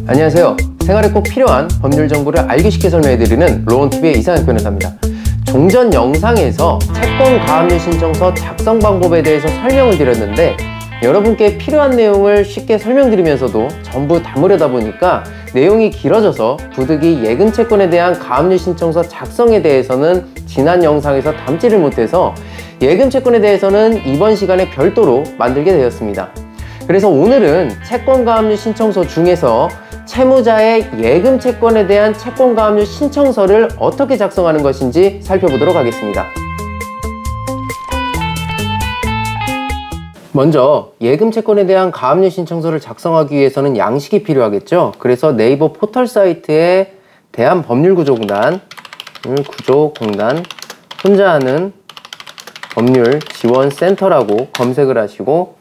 안녕하세요. 생활에 꼭 필요한 법률 정보를 알기 쉽게 설명해드리는 로원TV의 이상혁 변호사입니다. 종전 영상에서 채권 가압류 신청서 작성 방법에 대해서 설명을 드렸는데 여러분께 필요한 내용을 쉽게 설명드리면서도 전부 담으려다 보니까 내용이 길어져서 부득이 예금 채권에 대한 가압류 신청서 작성에 대해서는 지난 영상에서 담지를 못해서 예금 채권에 대해서는 이번 시간에 별도로 만들게 되었습니다. 그래서 오늘은 채권 가압류 신청서 중에서 채무자의 예금 채권에 대한 채권 가압류 신청서를 어떻게 작성하는 것인지 살펴보도록 하겠습니다. 먼저 예금 채권에 대한 가압류 신청서를 작성하기 위해서는 양식이 필요하겠죠. 그래서 네이버 포털 사이트에 대한법률구조공단 혼자 하는 법률 지원센터라고 검색을 하시고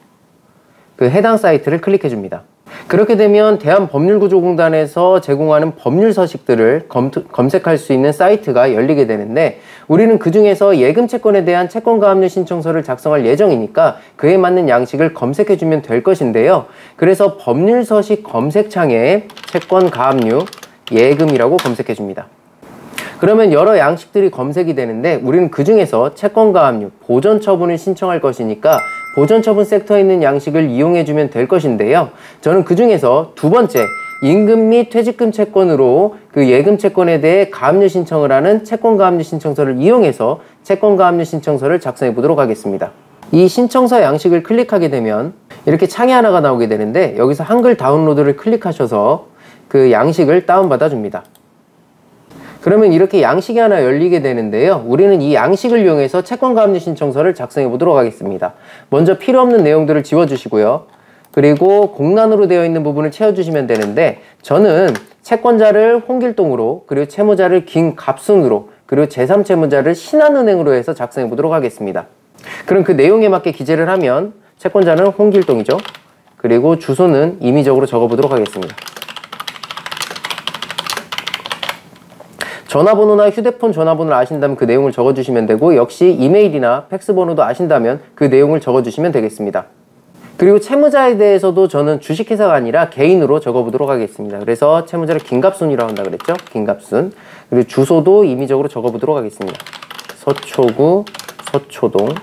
그 해당 사이트를 클릭해 줍니다. 그렇게 되면 대한법률구조공단에서 제공하는 법률 서식들을 검색할 수 있는 사이트가 열리게 되는데 우리는 그 중에서 예금 채권에 대한 채권 가압류 신청서를 작성할 예정이니까 그에 맞는 양식을 검색해 주면 될 것인데요. 그래서 법률 서식 검색창에 채권 가압류 예금이라고 검색해 줍니다. 그러면 여러 양식들이 검색이 되는데 우리는 그 중에서 채권 가압류 보전 처분을 신청할 것이니까 보전 처분 섹터에 있는 양식을 이용해 주면 될 것인데요. 저는 그 중에서 두 번째 임금 및 퇴직금 채권으로 그 예금 채권에 대해 가압류 신청을 하는 채권 가압류 신청서를 이용해서 채권 가압류 신청서를 작성해 보도록 하겠습니다. 이 신청서 양식을 클릭하게 되면 이렇게 창이 하나가 나오게 되는데 여기서 한글 다운로드를 클릭하셔서 그 양식을 다운받아 줍니다. 그러면 이렇게 양식이 하나 열리게 되는데요. 우리는 이 양식을 이용해서 채권 가압류 신청서를 작성해 보도록 하겠습니다. 먼저 필요 없는 내용들을 지워주시고요. 그리고 공란으로 되어 있는 부분을 채워주시면 되는데 저는 채권자를 홍길동으로 그리고 채무자를 김갑순으로 그리고 제3채무자를 신한은행으로 해서 작성해 보도록 하겠습니다. 그럼 그 내용에 맞게 기재를 하면 채권자는 홍길동이죠. 그리고 주소는 임의적으로 적어보도록 하겠습니다. 전화번호나 휴대폰 전화번호를 아신다면 그 내용을 적어주시면 되고 역시 이메일이나 팩스 번호도 아신다면 그 내용을 적어주시면 되겠습니다. 그리고 채무자에 대해서도 저는 주식회사가 아니라 개인으로 적어보도록 하겠습니다. 그래서 채무자를 김갑순이라고 한다 그랬죠? 김갑순. 그리고 주소도 임의적으로 적어보도록 하겠습니다. 서초구 서초동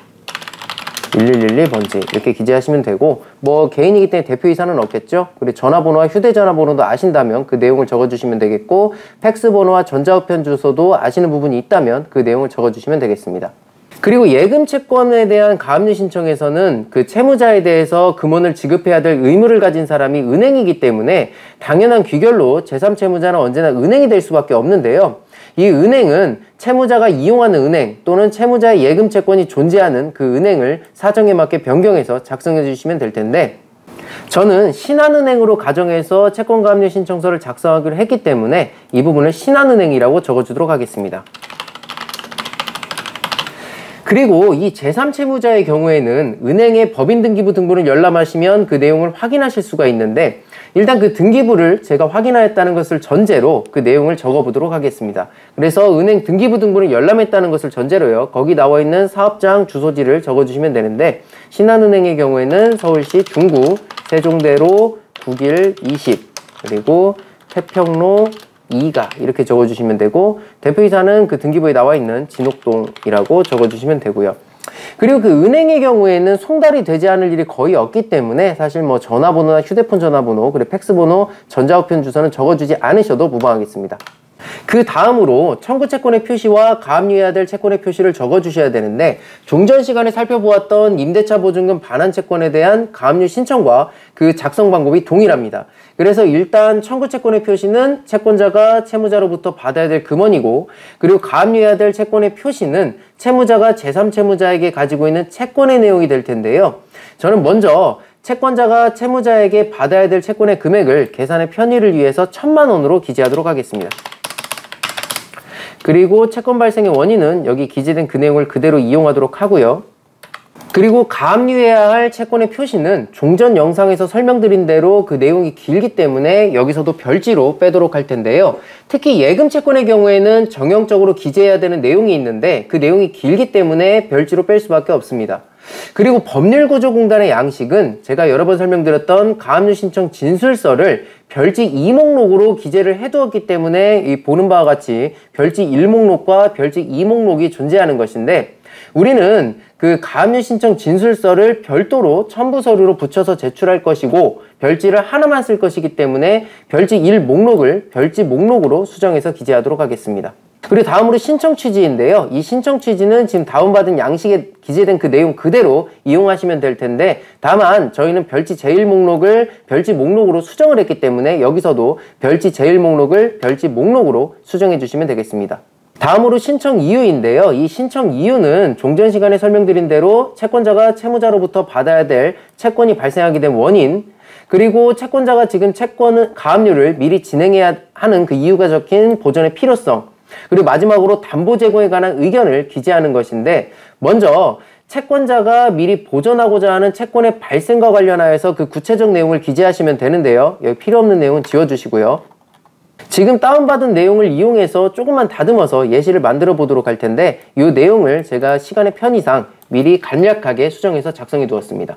1111번지 이렇게 기재하시면 되고 뭐 개인이기 때문에 대표이사는 없겠죠. 그리고 전화번호와 휴대전화번호도 아신다면 그 내용을 적어주시면 되겠고 팩스 번호와 전자우편 주소도 아시는 부분이 있다면 그 내용을 적어주시면 되겠습니다. 그리고 예금 채권에 대한 가압류 신청에서는 그 채무자에 대해서 금원을 지급해야 될 의무를 가진 사람이 은행이기 때문에 당연한 귀결로 제3채무자는 언제나 은행이 될 수밖에 없는데요. 이 은행은 채무자가 이용하는 은행 또는 채무자의 예금 채권이 존재하는 그 은행을 사정에 맞게 변경해서 작성해 주시면 될 텐데 저는 신한은행으로 가정해서 채권 가압류 신청서를 작성하기로 했기 때문에 이 부분을 신한은행이라고 적어주도록 하겠습니다. 그리고 이 제3채무자의 경우에는 은행의 법인등기부 등본을 열람하시면 그 내용을 확인하실 수가 있는데 일단 그 등기부를 제가 확인하였다는 것을 전제로 그 내용을 적어보도록 하겠습니다. 그래서 은행 등기부 등본을 열람했다는 것을 전제로요. 거기 나와 있는 사업장 주소지를 적어주시면 되는데 신한은행의 경우에는 서울시 중구 세종대로 9길 20 그리고 태평로 2가 이렇게 적어주시면 되고 대표이사는 그 등기부에 나와 있는 진옥동이라고 적어주시면 되고요. 그리고 그 은행의 경우에는 송달이 되지 않을 일이 거의 없기 때문에 사실 뭐 전화번호나 휴대폰 전화번호 그리고 팩스번호 전자우편 주소는 적어주지 않으셔도 무방하겠습니다. 그 다음으로 청구채권의 표시와 가압류해야 될 채권의 표시를 적어주셔야 되는데 종전 시간에 살펴보았던 임대차 보증금 반환 채권에 대한 가압류 신청과 그 작성 방법이 동일합니다. 그래서 일단 청구채권의 표시는 채권자가 채무자로부터 받아야 될 금원이고 그리고 가압류해야 될 채권의 표시는 채무자가 제3채무자에게 가지고 있는 채권의 내용이 될 텐데요. 저는 먼저 채권자가 채무자에게 받아야 될 채권의 금액을 계산의 편의를 위해서 1000만 원으로 기재하도록 하겠습니다. 그리고 채권 발생의 원인은 여기 기재된 그 내용을 그대로 이용하도록 하고요. 그리고 가압류해야 할 채권의 표시는 종전 영상에서 설명드린 대로 그 내용이 길기 때문에 여기서도 별지로 빼도록 할 텐데요. 특히 예금 채권의 경우에는 정형적으로 기재해야 되는 내용이 있는데 그 내용이 길기 때문에 별지로 뺄 수밖에 없습니다. 그리고 법률구조공단의 양식은 제가 여러 번 설명드렸던 가압류 신청 진술서를 별지 2목록으로 기재를 해두었기 때문에 이 보는 바와 같이 별지 1목록과 별지 2목록이 존재하는 것인데, 우리는 그 가압류 신청 진술서를 별도로 첨부 서류로 붙여서 제출할 것이고 별지를 하나만 쓸 것이기 때문에 별지 1목록을 별지 목록으로 수정해서 기재하도록 하겠습니다. 그리고 다음으로 신청 취지인데요. 이 신청 취지는 지금 다운받은 양식에 기재된 그 내용 그대로 이용하시면 될 텐데, 다만 저희는 별지 제1목록을 별지 목록으로 수정을 했기 때문에 여기서도 별지 제1목록을 별지 목록으로 수정해 주시면 되겠습니다. 다음으로 신청 이유인데요. 이 신청 이유는 종전 시간에 설명드린 대로 채권자가 채무자로부터 받아야 될 채권이 발생하게 된 원인, 그리고 채권자가 지금 채권 가압류를 미리 진행해야 하는 그 이유가 적힌 보존의 필요성, 그리고 마지막으로 담보 제공에 관한 의견을 기재하는 것인데, 먼저 채권자가 미리 보존하고자 하는 채권의 발생과 관련하여서 그 구체적 내용을 기재하시면 되는데요. 여기 필요 없는 내용은 지워주시고요. 지금 다운받은 내용을 이용해서 조금만 다듬어서 예시를 만들어 보도록 할 텐데, 이 내용을 제가 시간의 편의상 미리 간략하게 수정해서 작성해 두었습니다.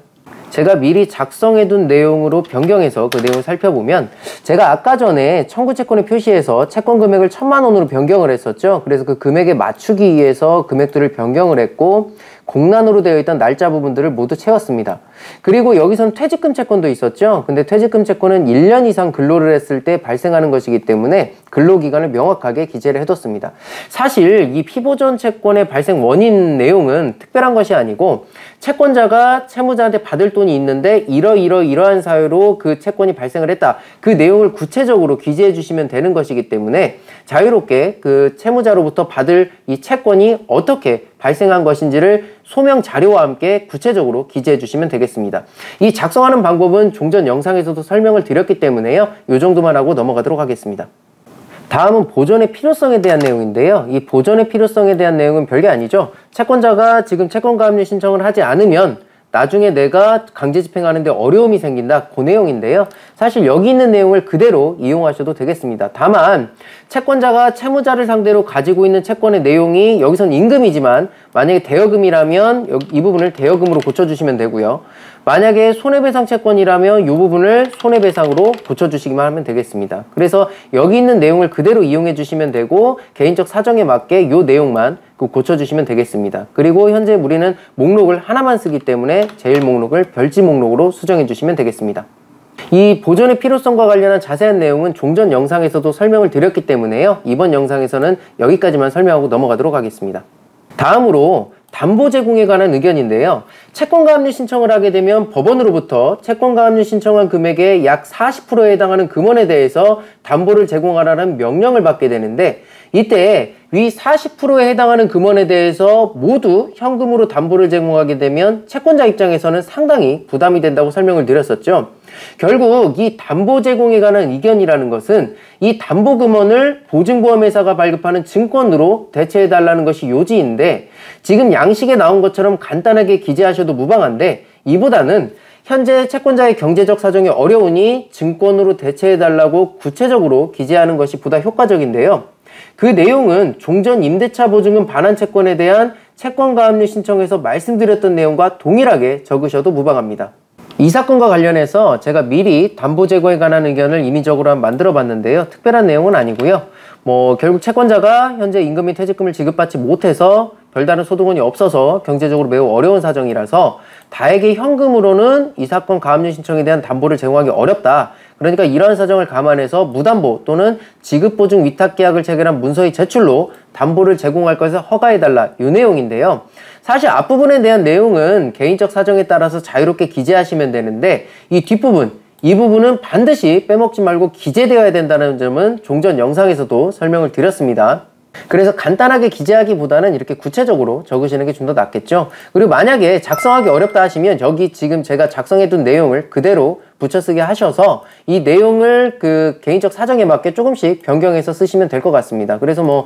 제가 미리 작성해둔 내용으로 변경해서 그 내용을 살펴보면, 제가 아까 전에 청구 채권에 표시해서 채권 금액을 1000만 원으로 변경을 했었죠. 그래서 그 금액에 맞추기 위해서 금액들을 변경을 했고, 공란으로 되어 있던 날짜 부분들을 모두 채웠습니다. 그리고 여기선 퇴직금 채권도 있었죠. 근데 퇴직금 채권은 1년 이상 근로를 했을 때 발생하는 것이기 때문에 근로기간을 명확하게 기재를 해뒀습니다. 사실 이 피보존 채권의 발생 원인 내용은 특별한 것이 아니고, 채권자가 채무자한테 받을 돈이 있는데 이러한 사유로 그 채권이 발생을 했다, 그 내용을 구체적으로 기재해 주시면 되는 것이기 때문에 자유롭게 그 채무자로부터 받을 이 채권이 어떻게 발생한 것인지를 소명 자료와 함께 구체적으로 기재해 주시면 되겠습니다. 이 작성하는 방법은 종전 영상에서도 설명을 드렸기 때문에요. 이 정도만 하고 넘어가도록 하겠습니다. 다음은 보존의 필요성에 대한 내용인데요. 이 보존의 필요성에 대한 내용은 별게 아니죠. 채권자가 지금 채권가압류 신청을 하지 않으면 나중에 내가 강제 집행하는데 어려움이 생긴다, 그 내용인데요. 사실 여기 있는 내용을 그대로 이용하셔도 되겠습니다. 다만 채권자가 채무자를 상대로 가지고 있는 채권의 내용이 여기선 임금이지만 만약에 대여금이라면 이 부분을 대여금으로 고쳐주시면 되고요. 만약에 손해배상 채권이라면 이 부분을 손해배상으로 고쳐주시기만 하면 되겠습니다. 그래서 여기 있는 내용을 그대로 이용해 주시면 되고, 개인적 사정에 맞게 이 내용만 고쳐주시면 되겠습니다. 그리고 현재 우리는 목록을 하나만 쓰기 때문에 제1목록을 별지 목록으로 수정해 주시면 되겠습니다. 이 보존의 필요성과 관련한 자세한 내용은 종전 영상에서도 설명을 드렸기 때문에요. 이번 영상에서는 여기까지만 설명하고 넘어가도록 하겠습니다. 다음으로 담보 제공에 관한 의견인데요. 채권가압류 신청을 하게 되면 법원으로부터 채권가압류 신청한 금액의 약 40%에 해당하는 금원에 대해서 담보를 제공하라는 명령을 받게 되는데, 이때 위 40%에 해당하는 금원에 대해서 모두 현금으로 담보를 제공하게 되면 채권자 입장에서는 상당히 부담이 된다고 설명을 드렸었죠. 결국 이 담보 제공에 관한 의견이라는 것은 이 담보 금원을 보증보험회사가 발급하는 증권으로 대체해달라는 것이 요지인데, 지금 양식에 나온 것처럼 간단하게 기재하셔도 무방한데, 이보다는 현재 채권자의 경제적 사정이 어려우니 증권으로 대체해달라고 구체적으로 기재하는 것이 보다 효과적인데요. 그 내용은 종전 임대차 보증금 반환 채권에 대한 채권가압류 신청에서 말씀드렸던 내용과 동일하게 적으셔도 무방합니다. 이 사건과 관련해서 제가 미리 담보 제거에 관한 의견을 임의적으로 한번 만들어 봤는데요. 특별한 내용은 아니고요. 결국 채권자가 현재 임금 및 퇴직금을 지급받지 못해서 별다른 소득원이 없어서 경제적으로 매우 어려운 사정이라서 다에게 현금으로는 이 사건 가압류 신청에 대한 담보를 제공하기 어렵다. 그러니까 이러한 사정을 감안해서 무담보 또는 지급보증 위탁계약을 체결한 문서의 제출로 담보를 제공할 것을 허가해달라, 이 내용인데요. 사실 앞부분에 대한 내용은 개인적 사정에 따라서 자유롭게 기재하시면 되는데, 이 뒷부분, 이 부분은 반드시 빼먹지 말고 기재되어야 된다는 점은 종전 영상에서도 설명을 드렸습니다. 그래서 간단하게 기재하기보다는 이렇게 구체적으로 적으시는 게 좀 더 낫겠죠. 그리고 만약에 작성하기 어렵다 하시면 여기 지금 제가 작성해둔 내용을 그대로 붙여쓰기 하셔서 이 내용을 그 개인적 사정에 맞게 조금씩 변경해서 쓰시면 될 것 같습니다. 그래서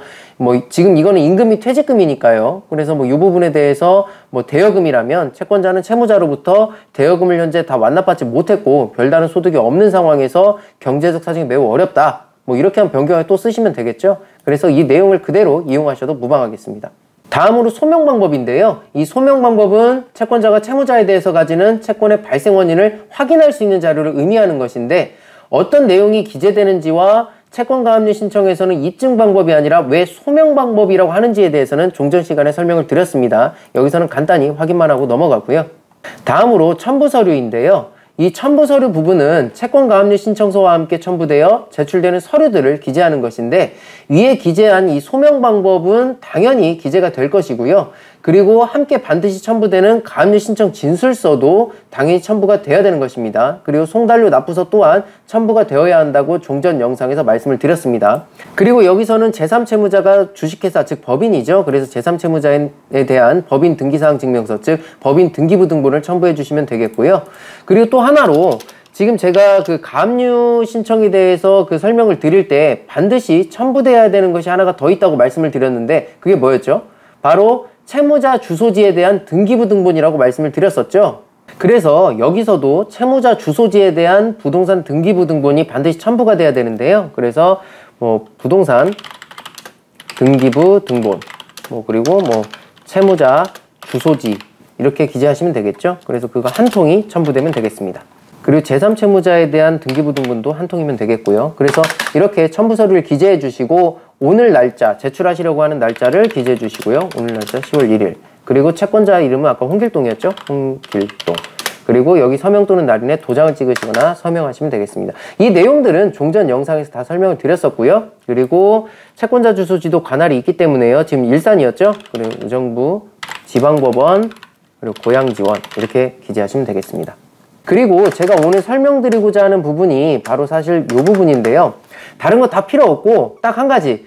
지금 이거는 임금 및 퇴직금이니까요. 그래서 이 부분에 대해서 대여금이라면 채권자는 채무자로부터 대여금을 현재 다 완납받지 못했고 별다른 소득이 없는 상황에서 경제적 사정이 매우 어렵다. 이렇게 한 변경을 또 쓰시면 되겠죠. 그래서 이 내용을 그대로 이용하셔도 무방하겠습니다. 다음으로 소명 방법인데요. 이 소명 방법은 채권자가 채무자에 대해서 가지는 채권의 발생 원인을 확인할 수 있는 자료를 의미하는 것인데, 어떤 내용이 기재되는지와 채권가압류 신청에서는 입증 방법이 아니라 왜 소명 방법이라고 하는지에 대해서는 종전 시간에 설명을 드렸습니다. 여기서는 간단히 확인만 하고 넘어가고요. 다음으로 첨부 서류인데요. 이 첨부 서류 부분은 채권가압류 신청서와 함께 첨부되어 제출되는 서류들을 기재하는 것인데, 위에 기재한 이 소명 방법은 당연히 기재가 될 것이고요. 그리고 함께 반드시 첨부되는 가압류 신청 진술서도 당연히 첨부가 되어야 되는 것입니다. 그리고 송달료 납부서 또한 첨부가 되어야 한다고 종전 영상에서 말씀을 드렸습니다. 그리고 여기서는 제3채무자가 주식회사, 즉 법인이죠. 그래서 제3채무자에 대한 법인 등기사항 증명서, 즉 법인 등기부 등본을 첨부해 주시면 되겠고요. 그리고 또 하나로 지금 제가 그 가압류 신청에 대해서 그 설명을 드릴 때 반드시 첨부돼야 되는 것이 하나가 더 있다고 말씀을 드렸는데, 그게 뭐였죠? 바로 채무자 주소지에 대한 등기부 등본이라고 말씀을 드렸었죠. 그래서 여기서도 채무자 주소지에 대한 부동산 등기부 등본이 반드시 첨부가 돼야 되는데요. 그래서 부동산 등기부 등본, 그리고 채무자 주소지 이렇게 기재하시면 되겠죠. 그래서 그거 한 통이 첨부되면 되겠습니다. 그리고 제3채무자에 대한 등기부 등본도 한 통이면 되겠고요. 그래서 이렇게 첨부 서류를 기재해 주시고, 오늘 날짜, 제출하시려고 하는 날짜를 기재해 주시고요. 오늘 날짜 10월 1일. 그리고 채권자 이름은 아까 홍길동이었죠? 홍길동. 그리고 여기 서명 또는 날인에 도장을 찍으시거나 서명하시면 되겠습니다. 이 내용들은 종전 영상에서 다 설명을 드렸었고요. 그리고 채권자 주소지도 관할이 있기 때문에요. 지금 일산이었죠? 그리고 의정부, 지방법원, 그리고 고양지원 이렇게 기재하시면 되겠습니다. 그리고 제가 오늘 설명드리고자 하는 부분이 바로 사실 이 부분인데요. 다른 거 다 필요 없고 딱 한 가지,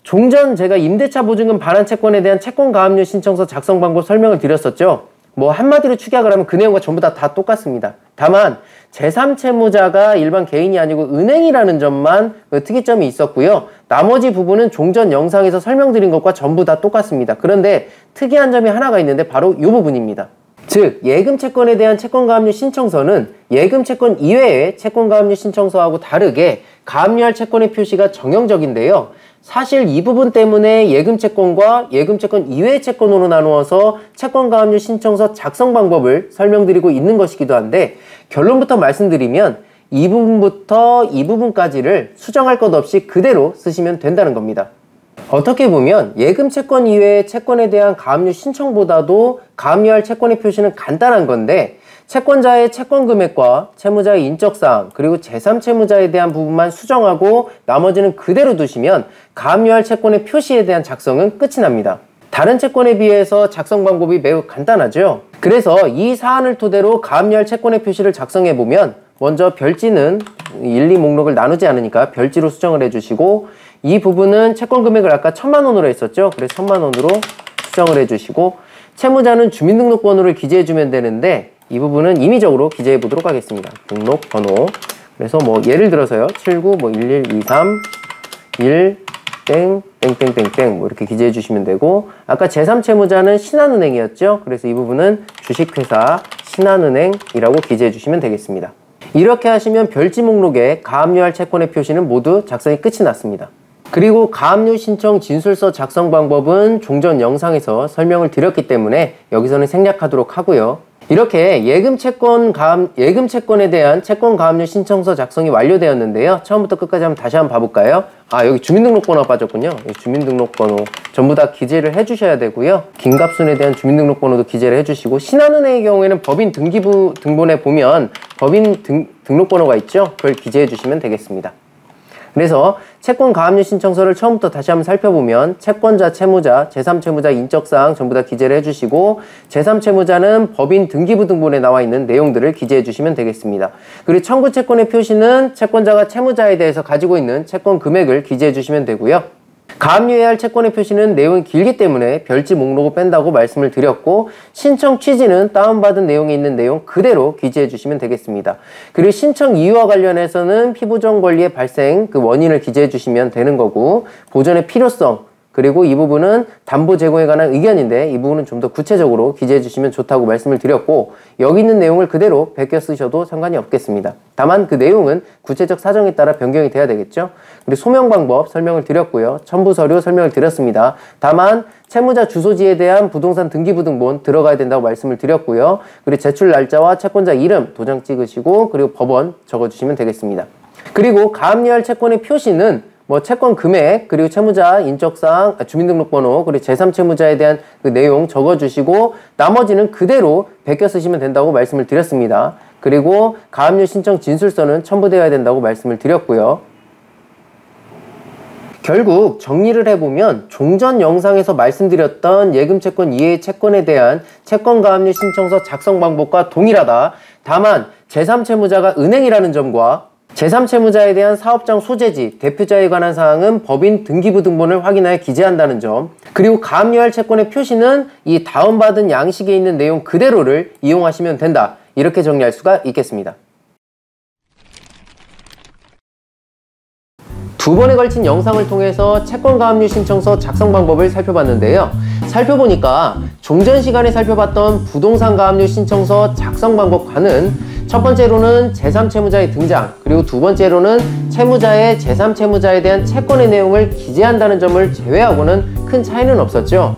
종전 제가 임대차 보증금 반환 채권에 대한 채권가압류 신청서 작성 방법 설명을 드렸었죠. 한마디로 축약을 하면 그 내용과 전부 다 똑같습니다. 다만 제3채무자가 일반 개인이 아니고 은행이라는 점만 특이점이 있었고요. 나머지 부분은 종전 영상에서 설명드린 것과 전부 다 똑같습니다. 그런데 특이한 점이 하나가 있는데 바로 이 부분입니다. 즉, 예금채권에 대한 채권가압류 신청서는 예금채권 이외의 채권가압류 신청서하고 다르게 가압류할 채권의 표시가 정형적인데요. 사실 이 부분 때문에 예금채권과 예금채권 이외의 채권으로 나누어서 채권가압류 신청서 작성 방법을 설명드리고 있는 것이기도 한데, 결론부터 말씀드리면 이 부분부터 이 부분까지를 수정할 것 없이 그대로 쓰시면 된다는 겁니다. 어떻게 보면 예금채권 이외의 채권에 대한 가압류 신청보다도 가압류할 채권의 표시는 간단한 건데, 채권자의 채권 금액과 채무자의 인적사항, 그리고 제3채무자에 대한 부분만 수정하고 나머지는 그대로 두시면 가압류할 채권의 표시에 대한 작성은 끝이 납니다. 다른 채권에 비해서 작성 방법이 매우 간단하죠. 그래서 이 사안을 토대로 가압류할 채권의 표시를 작성해보면, 먼저 별지는 1, 2 목록을 나누지 않으니까 별지로 수정을 해주시고, 이 부분은 채권 금액을 아까 1000만 원으로 했었죠. 그래서 1000만 원으로 수정을 해주시고, 채무자는 주민등록번호를 기재해주면 되는데 이 부분은 임의적으로 기재해 보도록 하겠습니다. 등록번호. 그래서 예를 들어서요. 79 1123 1 땡땡땡땡땡 이렇게 기재해 주시면 되고, 아까 제3채무자는 신한은행이었죠. 그래서 이 부분은 주식회사 신한은행이라고 기재해 주시면 되겠습니다. 이렇게 하시면 별지 목록에 가압류할 채권의 표시는 모두 작성이 끝이 났습니다. 그리고 가압류 신청 진술서 작성 방법은 종전 영상에서 설명을 드렸기 때문에 여기서는 생략하도록 하고요. 이렇게 예금채권에 대한 채권가압류 신청서 작성이 완료되었는데요. 처음부터 끝까지 다시 한번 봐볼까요? 여기 주민등록번호가 빠졌군요. 주민등록번호 전부 다 기재를 해주셔야 되고요. 김갑순에 대한 주민등록번호도 기재를 해주시고, 신한은행의 경우에는 법인 등기부 등본에 보면 법인 등록번호가 있죠. 그걸 기재해 주시면 되겠습니다. 그래서 채권가압류 신청서를 처음부터 다시 한번 살펴보면 채권자, 채무자, 제3채무자 인적사항 전부 다 기재를 해주시고, 제3채무자는 법인 등기부 등본에 나와 있는 내용들을 기재해 주시면 되겠습니다. 그리고 청구채권의 표시는 채권자가 채무자에 대해서 가지고 있는 채권 금액을 기재해 주시면 되고요. 가압류해야 할 채권의 표시는 내용이 길기 때문에 별지 목록을 뺀다고 말씀을 드렸고, 신청 취지는 다운받은 내용에 있는 내용 그대로 기재해 주시면 되겠습니다. 그리고 신청 이유와 관련해서는 피보정 권리의 발생 그 원인을 기재해 주시면 되는 거고, 보존의 필요성, 그리고 이 부분은 담보 제공에 관한 의견인데 이 부분은 좀 더 구체적으로 기재해 주시면 좋다고 말씀을 드렸고, 여기 있는 내용을 그대로 베껴 쓰셔도 상관이 없겠습니다. 다만 그 내용은 구체적 사정에 따라 변경이 돼야 되겠죠. 그리고 소명 방법 설명을 드렸고요. 첨부 서류 설명을 드렸습니다. 다만 채무자 주소지에 대한 부동산 등기부등본 들어가야 된다고 말씀을 드렸고요. 그리고 제출 날짜와 채권자 이름 도장 찍으시고, 그리고 법원 적어주시면 되겠습니다. 그리고 가압류할 채권의 표시는 채권 금액, 그리고 채무자 인적사항, 주민등록번호, 그리고 제3채무자에 대한 그 내용 적어주시고 나머지는 그대로 베껴 쓰시면 된다고 말씀을 드렸습니다. 그리고 가압류 신청 진술서는 첨부되어야 된다고 말씀을 드렸고요. 결국 정리를 해보면 종전 영상에서 말씀드렸던 예금채권 이외의 채권에 대한 채권가압류 신청서 작성 방법과 동일하다. 다만 제3채무자가 은행이라는 점과 제3채무자에 대한 사업장 소재지, 대표자에 관한 사항은 법인 등기부등본을 확인하여 기재한다는 점, 그리고 가압류할 채권의 표시는 이 다운받은 양식에 있는 내용 그대로를 이용하시면 된다. 이렇게 정리할 수가 있겠습니다. 두 번에 걸친 영상을 통해서 채권가압류 신청서 작성 방법을 살펴봤는데요. 살펴보니까 종전 시간에 살펴봤던 부동산 가압류 신청서 작성 방법과는 첫 번째로는 제3채무자의 등장, 그리고 두 번째로는 채무자의 제3채무자에 대한 채권의 내용을 기재한다는 점을 제외하고는 큰 차이는 없었죠.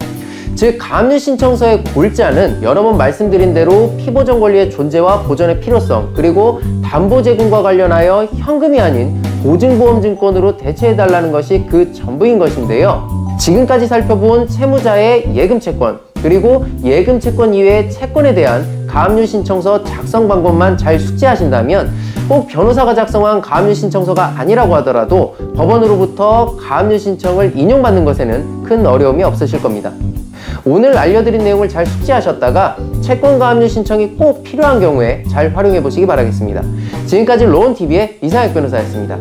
즉 가압류 신청서의 골자는 여러 번 말씀드린 대로 피보전 권리의 존재와 보전의 필요성, 그리고 담보 제공과 관련하여 현금이 아닌 보증보험증권으로 대체해달라는 것이 그 전부인 것인데요. 지금까지 살펴본 채무자의 예금채권, 그리고 예금채권 이외의 채권에 대한 가압류 신청서 작성 방법만 잘 숙지하신다면 꼭 변호사가 작성한 가압류 신청서가 아니라고 하더라도 법원으로부터 가압류 신청을 인용받는 것에는 큰 어려움이 없으실 겁니다. 오늘 알려드린 내용을 잘 숙지하셨다가 채권가압류 신청이 꼭 필요한 경우에 잘 활용해 보시기 바라겠습니다. 지금까지 로원TV의 이상혁 변호사였습니다.